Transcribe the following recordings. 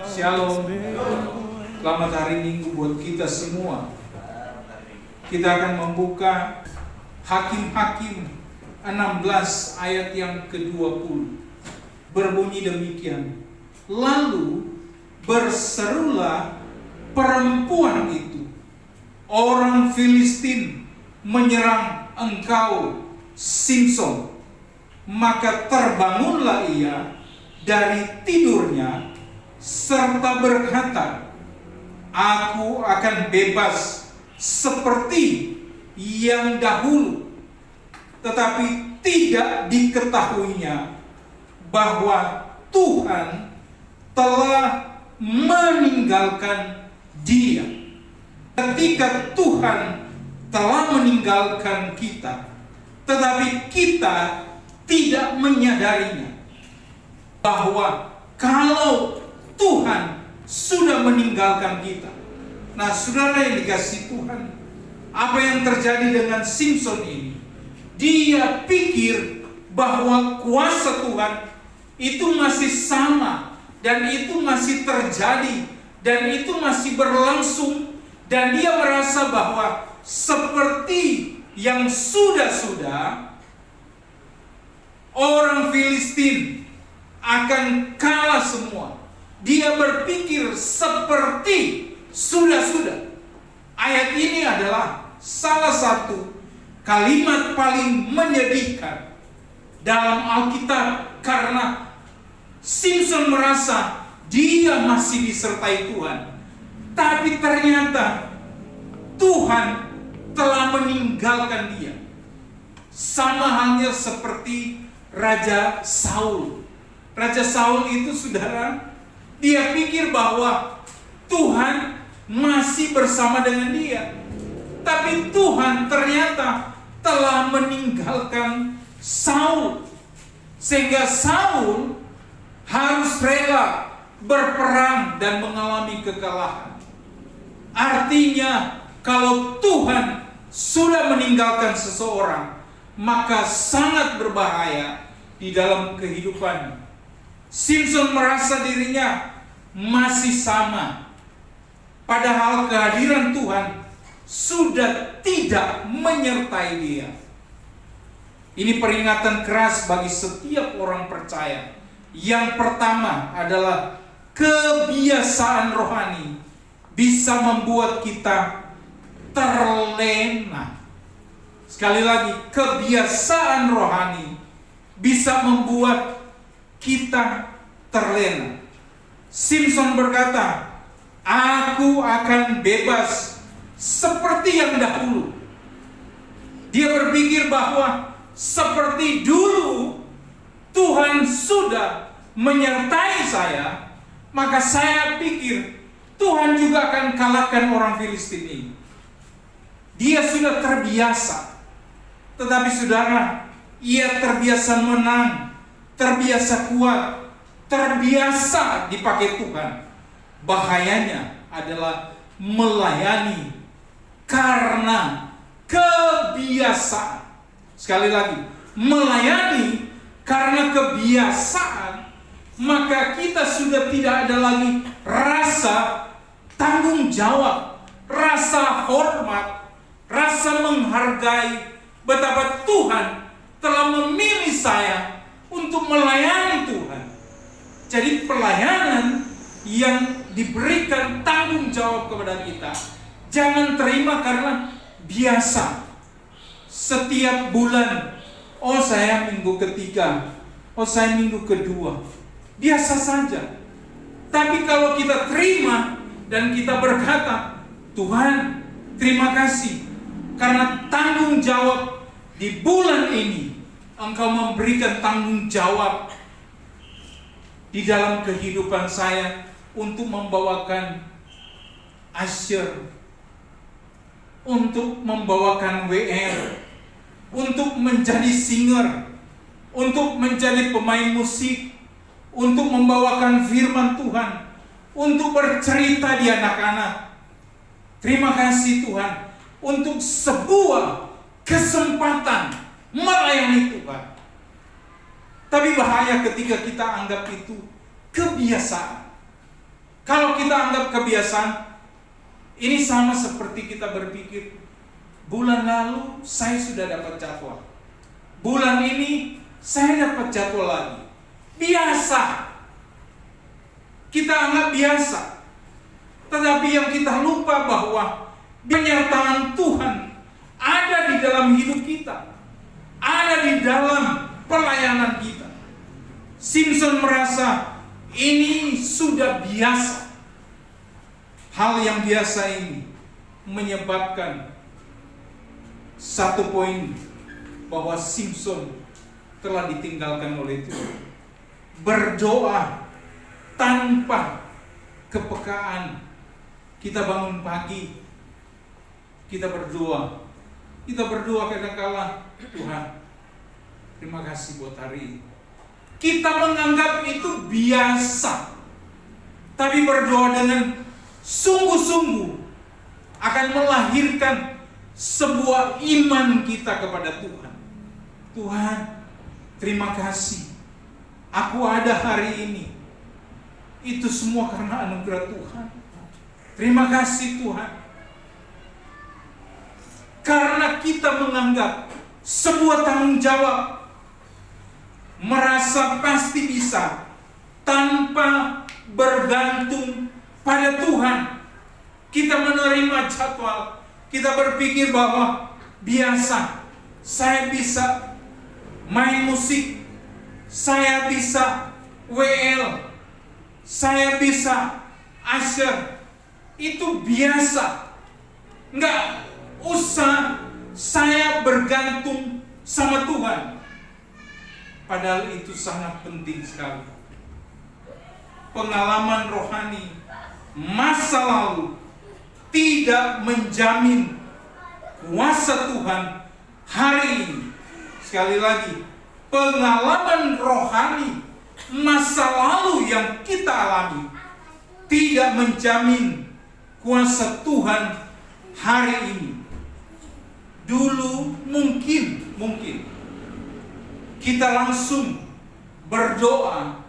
Shalom. Selamat hari Minggu buat kita semua. Kita akan membuka Hakim-Hakim 16 ayat yang ke-20. Berbunyi demikian. Lalu berserulah perempuan itu, orang Filistin menyerang engkau, Simson. Maka terbangunlah ia dari tidurnya serta berkata, aku akan bebas seperti yang dahulu. Tetapi tidak diketahuinya bahwa Tuhan telah meninggalkan dia. Ketika Tuhan telah meninggalkan kita, tetapi kita tidak menyadarinya, bahwa kalau Tuhan sudah meninggalkan kita. Nah, saudara yang dikasihi Tuhan, apa yang terjadi dengan Simson ini? Dia pikir bahwa kuasa Tuhan itu masih sama, dan itu masih terjadi, dan itu masih berlangsung, dan dia merasa bahwa seperti yang sudah-sudah, orang Filistin akan kalah semua. Dia berpikir seperti sudah-sudah. Ayat ini adalah salah satu kalimat paling menyedihkan dalam Alkitab, karena Simson merasa dia masih disertai Tuhan, tapi ternyata Tuhan telah meninggalkan dia. Sama halnya seperti Raja Saul. Raja Saul itu, saudara, dia pikir bahwa Tuhan masih bersama dengan dia. Tapi Tuhan ternyata telah meninggalkan Saul. Sehingga Saul harus rela berperang dan mengalami kekalahan. Artinya, kalau Tuhan sudah meninggalkan seseorang, maka sangat berbahaya di dalam kehidupannya. Simson merasa dirinya masih sama, padahal kehadiran Tuhan sudah tidak menyertai dia. Ini peringatan keras bagi setiap orang percaya. Yang pertama adalah kebiasaan rohani bisa membuat kita terlena. Sekali lagi, kebiasaan rohani bisa membuat kita terlena. Simson berkata, aku akan bebas seperti yang dahulu. Dia berpikir bahwa seperti dulu Tuhan sudah menyertai saya, maka saya pikir Tuhan juga akan kalahkan orang Filistin ini. Dia sudah terbiasa. Tetapi saudara, ia terbiasa menang, terbiasa kuat, terbiasa dipakai Tuhan. Bahayanya adalah melayani karena kebiasaan. Sekali lagi, melayani karena kebiasaan, maka kita sudah tidak ada lagi rasa tanggung jawab, rasa hormat, rasa menghargai betapa Tuhan telah memilih saya untuk melayani Tuhan. Jadi pelayanan yang diberikan tanggung jawab kepada kita, jangan terima karena biasa. Setiap bulan, oh saya minggu ketiga, oh saya minggu kedua, biasa saja. Tapi kalau kita terima dan kita berkata, Tuhan terima kasih, karena tanggung jawab di bulan ini, Engkau memberikan tanggung jawab di dalam kehidupan saya untuk membawakan asyir, untuk membawakan WR, untuk menjadi singer, untuk menjadi pemain musik, untuk membawakan firman Tuhan, untuk bercerita di anak-anak. Terima kasih Tuhan untuk sebuah kesempatan melayani Tuhan. Tapi bahaya ketika kita anggap itu kebiasaan. Kalau kita anggap kebiasaan, ini sama seperti kita berpikir, bulan lalu saya sudah dapat jadwal, bulan ini saya dapat jadwal lagi. Biasa. Kita anggap biasa. Tetapi yang kita lupa bahwa penyertaan Tuhan ada di dalam hidup kita, ada di dalam pelayanan kita. Simpson merasa ini sudah biasa. Hal yang biasa ini menyebabkan satu poin, bahwa Simpson telah ditinggalkan oleh Tuhan. Berdoa tanpa kepekaan. Kita bangun pagi, kita berdoa. Kita berdoa kadang-kala, Tuhan, terima kasih buat hari ini. Kita menganggap itu biasa. Tapi berdoa dengan sungguh-sungguh akan melahirkan sebuah iman kita kepada Tuhan. Tuhan, terima kasih. Aku ada hari ini. Itu semua karena anugerah Tuhan. Terima kasih Tuhan. Karena kita menganggap sebuah tanggung jawab, merasa pasti bisa tanpa bergantung pada Tuhan. Kita menerima jadwal, kita berpikir bahwa biasa, saya bisa main musik, saya bisa WL, saya bisa usher. Itu biasa. Nggak usah saya bergantung sama Tuhan. Padahal itu sangat penting sekali. Pengalaman rohani masa lalu tidak menjamin kuasa Tuhan hari ini. Sekali lagi, pengalaman rohani masa lalu yang kita alami tidak menjamin kuasa Tuhan hari ini. Dulu mungkin kita langsung berdoa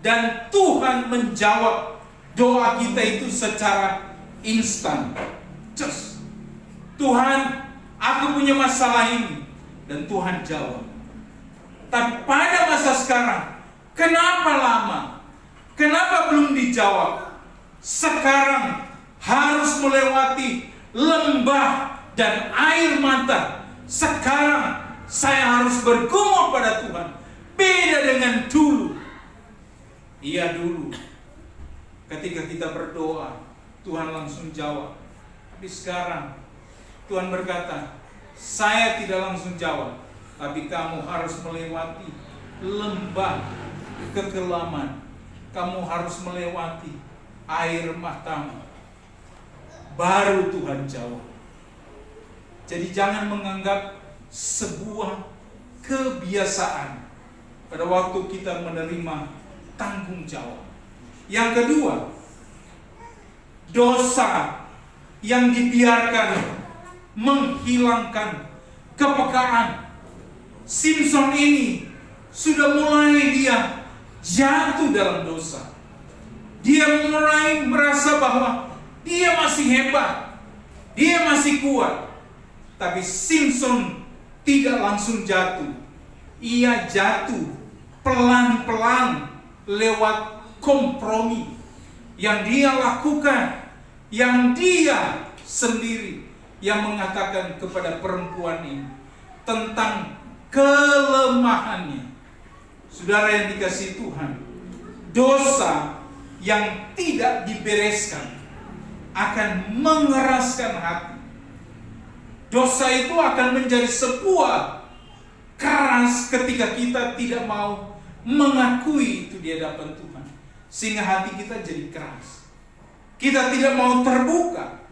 dan Tuhan menjawab doa kita itu secara instan. Just, Tuhan, aku punya masalah ini, dan Tuhan jawab. Tapi pada masa sekarang, kenapa lama? Kenapa belum dijawab? Sekarang harus melewati lembah dan air mata. Sekarang saya harus bergumul pada Tuhan. Beda dengan dulu. Iya, dulu ketika kita berdoa, Tuhan langsung jawab. Tapi sekarang Tuhan berkata, saya tidak langsung jawab, tapi kamu harus melewati lembah kekelaman. Kamu harus melewati air matamu. Baru Tuhan jawab. Jadi jangan menganggap sebuah kebiasaan pada waktu kita menerima tanggung jawab. Yang kedua, dosa yang dibiarkan menghilangkan kepekaan. Simpson ini sudah mulai dia jatuh dalam dosa. Dia mulai merasa bahwa dia masih hebat, dia masih kuat. Tapi Simpson tidak langsung jatuh. Ia jatuh pelan-pelan lewat kompromi yang dia lakukan, yang dia sendiri yang mengatakan kepada perempuan ini tentang kelemahannya. Saudara yang dikasihi Tuhan, dosa yang tidak dibereskan akan mengeraskan hati. Dosa itu akan menjadi sebuah keras ketika kita tidak mau mengakui itu di hadapan Tuhan, sehingga hati kita jadi keras. Kita tidak mau terbuka,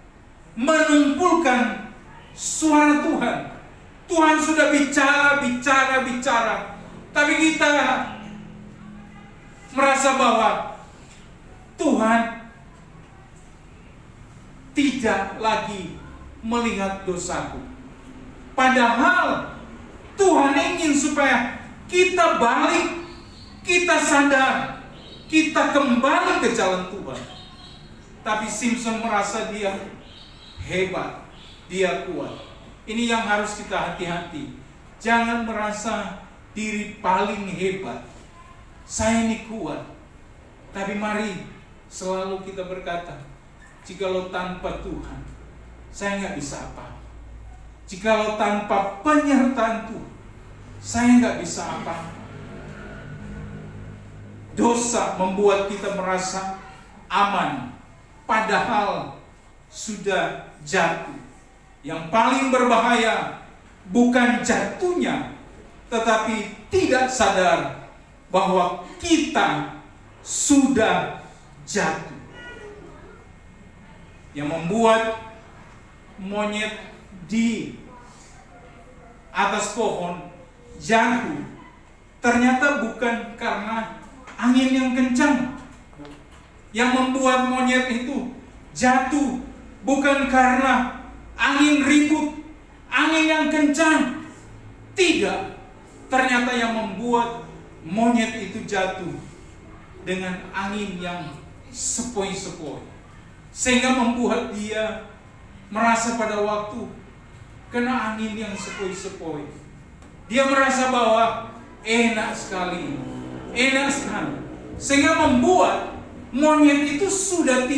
menumpulkan suara Tuhan. Tuhan sudah bicara, tapi kita merasa bahwa Tuhan tidak lagi melihat dosaku. Padahal Tuhan ingin supaya kita balik, kita sadar kita kembali ke jalan Tuhan. Tapi Simson merasa dia hebat, dia kuat. Ini yang harus kita hati-hati. Jangan merasa diri paling hebat. Saya ini kuat. Tapi mari selalu kita berkata, jikalau tanpa Tuhan, saya nggak bisa apa. Jikalau tanpa penyertaan Tuhan, saya nggak bisa apa. Dosa membuat kita merasa aman, padahal sudah jatuh. Yang paling berbahaya bukan jatuhnya, tetapi tidak sadar bahwa kita sudah jatuh. Yang membuat monyet di atas pohon jatuh ternyata bukan karena angin yang kencang. Yang membuat monyet itu jatuh bukan karena angin ribut, angin yang kencang. Tidak. Ternyata yang membuat monyet itu jatuh dengan angin yang sepoi-sepoi, sehingga membuat dia merasa pada waktu kena angin yang sepoi-sepoi, dia merasa bahwa enak sekali, sehingga membuat monyet itu sudah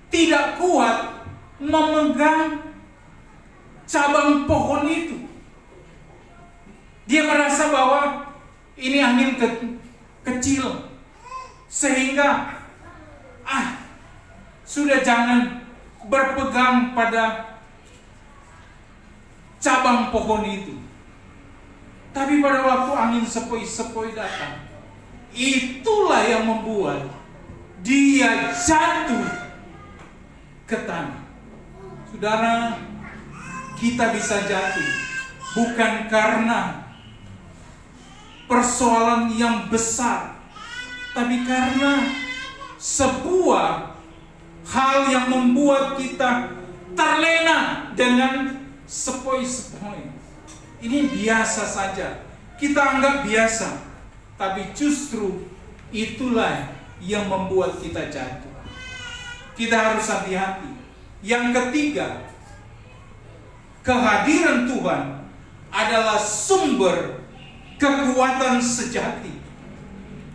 tidak kuat memegang cabang pohon itu. Dia merasa bahwa ini angin kecil, sehingga sudah jangan berpegang pada cabang pohon itu. Tapi pada waktu angin sepoi-sepoi datang, itulah yang membuat dia jatuh ke tanah. Saudara, kita bisa jatuh bukan karena persoalan yang besar, tapi karena sebuah hal yang membuat kita terlena dengan sepoi-sepoi. Ini biasa saja, kita anggap biasa, tapi justru itulah yang membuat kita jatuh. Kita harus hati-hati. Yang ketiga, kehadiran Tuhan adalah sumber kekuatan sejati.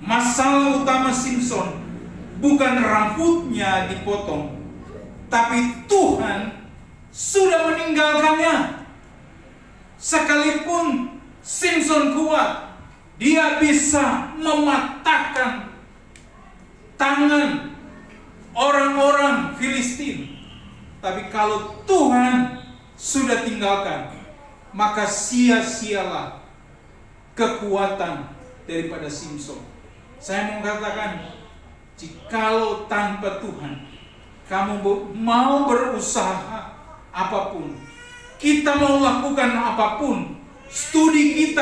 Masalah utama Simson bukan rambutnya dipotong, tapi Tuhan sudah meninggalkannya. Sekalipun Simson kuat, dia bisa mematahkan tangan orang-orang Filistin. Tapi kalau Tuhan sudah tinggalkan, maka sia-sialah kekuatan daripada Simson. Saya mau katakan, jikalau tanpa Tuhan kamu mau berusaha apapun, kita mau lakukan apapun, studi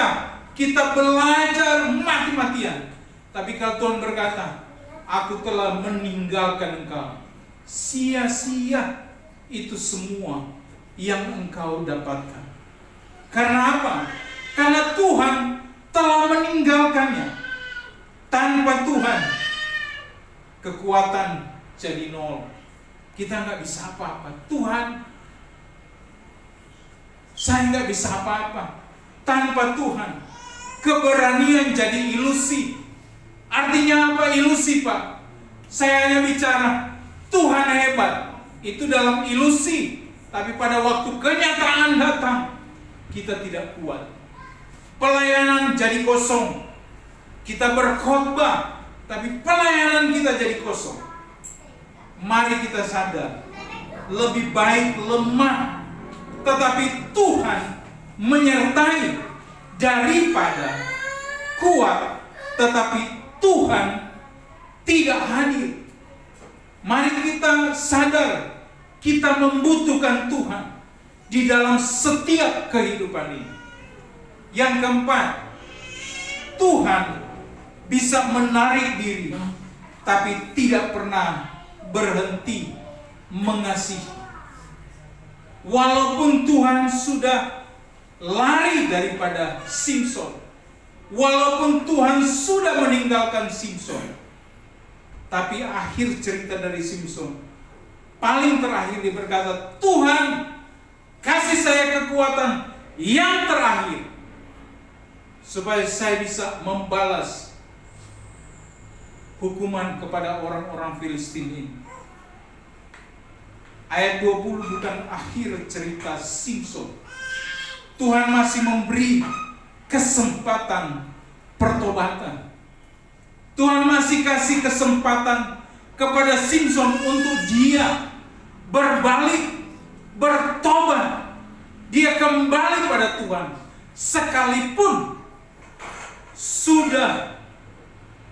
kita belajar mati-matian, tapi kalau Tuhan berkata, aku telah meninggalkan engkau, sia-sia itu semua yang engkau dapatkan. Karena apa? Karena Tuhan telah meninggalkannya. Tanpa Tuhan, kekuatan jadi nol. Kita nggak bisa apa-apa. Tuhan, saya nggak bisa apa-apa. Tanpa Tuhan, keberanian jadi ilusi. Artinya apa ilusi, Pak? Saya hanya bicara Tuhan hebat. Itu dalam ilusi. Tapi pada waktu kenyataan datang, kita tidak kuat. Pelayanan jadi kosong. Kita berkhotbah, tapi pelayanan kita jadi kosong. Mari kita sadar, lebih baik lemah, tetapi Tuhan menyertai, daripada kuat, tetapi Tuhan tidak hadir. Mari kita sadar, kita membutuhkan Tuhan di dalam setiap kehidupan ini. Yang keempat, Tuhan bisa menarik diri, tapi tidak pernah berhenti mengasihi. Walaupun Tuhan sudah lari daripada Simson, Walaupun Tuhan sudah meninggalkan Simson, tapi akhir cerita dari Simson, paling terakhir dia berkata, Tuhan, kasih saya kekuatan yang terakhir supaya saya bisa membalas hukuman kepada orang-orang Filistin ini. Ayat 20 bukan akhir cerita Simson. Tuhan masih memberi kesempatan pertobatan. Tuhan masih kasih kesempatan kepada Simson untuk dia berbalik, bertobat. Dia kembali pada Tuhan. Sekalipun sudah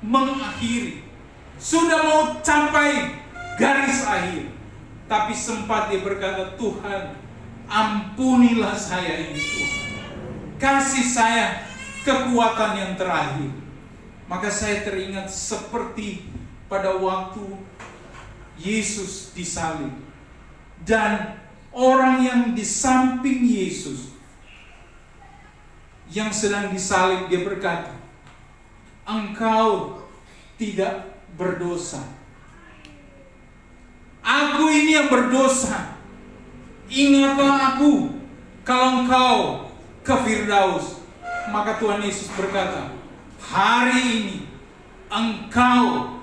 mengakhiri, sudah mau capai garis akhir, tapi sempat dia berkata, Tuhan, ampunilah saya ini Tuhan. Kasih saya kekuatan yang terakhir. Maka saya teringat seperti pada waktu Yesus disalib. Dan orang yang di samping Yesus yang sedang disalib, dia berkata, engkau tidak berdosa. Aku ini yang berdosa. Ingatlah aku kalau engkau ke Firdaus. Maka Tuhan Yesus berkata, hari ini engkau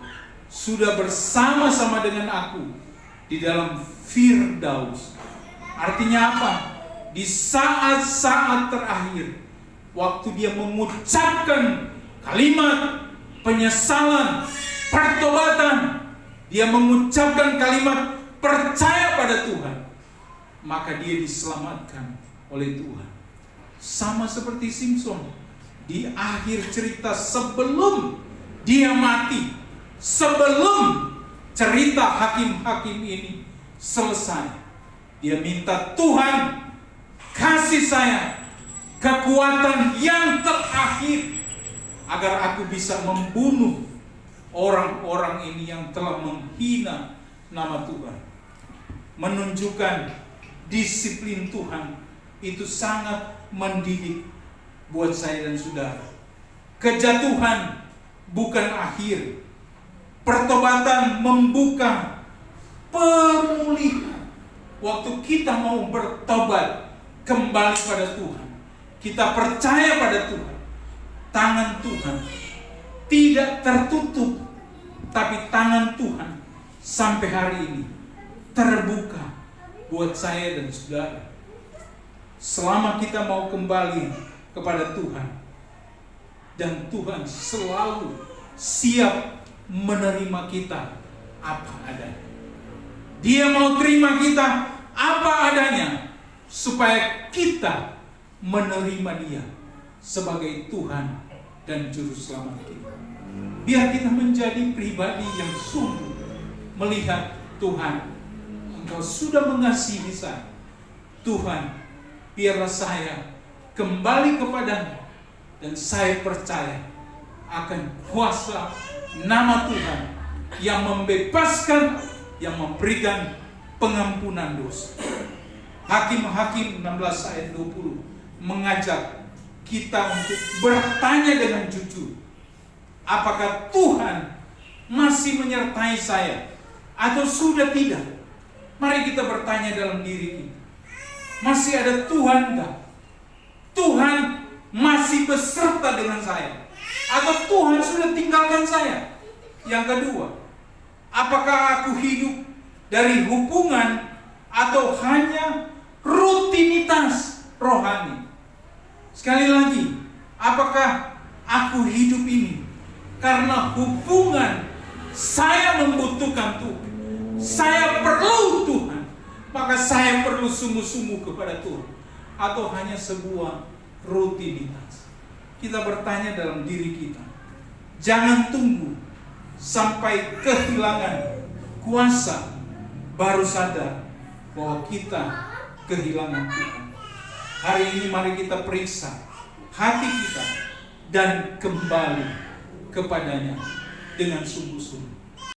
sudah bersama-sama dengan aku di dalam Firdaus. Artinya apa? Di saat-saat terakhir, waktu dia mengucapkan kalimat penyesalan, pertobatan, dia mengucapkan kalimat percaya pada Tuhan, maka dia diselamatkan oleh Tuhan. Sama seperti Simson, di akhir cerita sebelum dia mati, sebelum cerita hakim-hakim ini selesai, dia minta, Tuhan, kasih saya kekuatan yang terakhir agar aku bisa membunuh orang-orang ini yang telah menghina nama Tuhan. Menunjukkan disiplin Tuhan itu sangat mendidik buat saya dan saudara. Kejatuhan bukan akhir. Pertobatan membuka pemulihan. Waktu kita mau bertobat kembali pada Tuhan, kita percaya pada Tuhan, tangan Tuhan tidak tertutup, tapi tangan Tuhan sampai hari ini terbuka buat saya dan saudara. Selama kita mau kembali kepada Tuhan, dan Tuhan selalu siap menerima kita apa adanya. Dia mau terima kita apa adanya supaya kita menerima Dia sebagai Tuhan dan Juru Selamat kita. Biar kita menjadi pribadi yang sungguh melihat, Tuhan, Engkau sudah mengasihi saya. Tuhan, biarlah saya kembali kepadamu, dan saya percaya akan kuasa nama Tuhan yang membebaskan, yang memberikan pengampunan dosa. Hakim-Hakim 16 ayat 20 mengajak kita untuk bertanya dengan jujur, apakah Tuhan masih menyertai saya atau sudah tidak? Mari kita bertanya dalam diri kita, masih ada Tuhan enggak? Tuhan masih beserta dengan saya atau Tuhan sudah tinggalkan saya? Yang kedua, apakah aku hidup dari hubungan atau hanya rutinitas rohani? Sekali lagi, apakah aku hidup ini karena hubungan, saya membutuhkan Tuhan, saya perlu Tuhan, maka saya perlu sungguh-sungguh kepada Tuhan, atau hanya sebuah rutinitas? Kita bertanya dalam diri kita. Jangan tunggu sampai kehilangan kuasa baru sadar bahwa kita kehilangan Tuhan. Hari ini mari kita periksa hati kita dan kembali kepadanya dengan sungguh-sungguh.